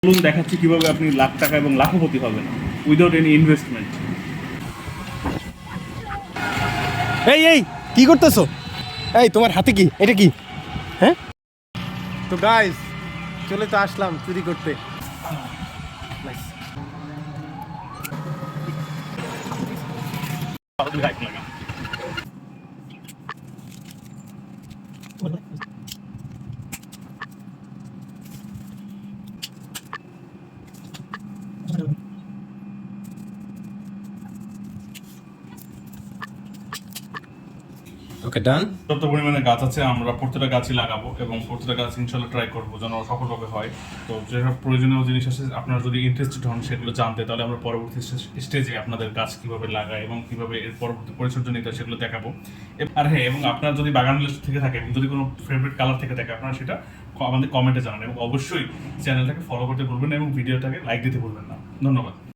চলুন দেখাচ্ছি কিভাবে আপনি লাখ টাকা এবং লাখপতি হবেন উইদাউট এনি ইনভেস্টমেন্ট। এই এই কি করতেছো? এই তোমার হাতে কি? এটা কি? হ্যাঁ, তো গাইস চলে তো আসলাম চুরি করতে। ওকে ডান। যত পরিমাণে গাছ আছে আমরা প্রত্যেকটা গাছই লাগাবো এবং প্রত্যেকটা গাছ ইনশাল্লাহ ট্রাই করবো যেন সফলভাবে হয়। তো যেসব প্রয়োজনীয় জিনিস আছে আপনারা যদি ইন্টারেস্টেড হন সেগুলো জানতে, তাহলে আমরা পরবর্তী স্টেজে আপনাদের গাছ কীভাবে লাগায় এবং কীভাবে এর পরবর্তী পরিচর্যা নিতে হয় সেগুলো দেখাবো। আর হ্যাঁ, এবং আপনার যদি বাগান লিস্ট থেকে থাকে এবং যদি কোনো ফেভারিট কালার থেকে থাকে আপনারা সেটা আমাদের কমেন্টে জানান এবং অবশ্যই চ্যানেলটাকে ফলো করতে ভুলবেন না এবং ভিডিওটাকে লাইক দিতে ভুলবেন না। ধন্যবাদ।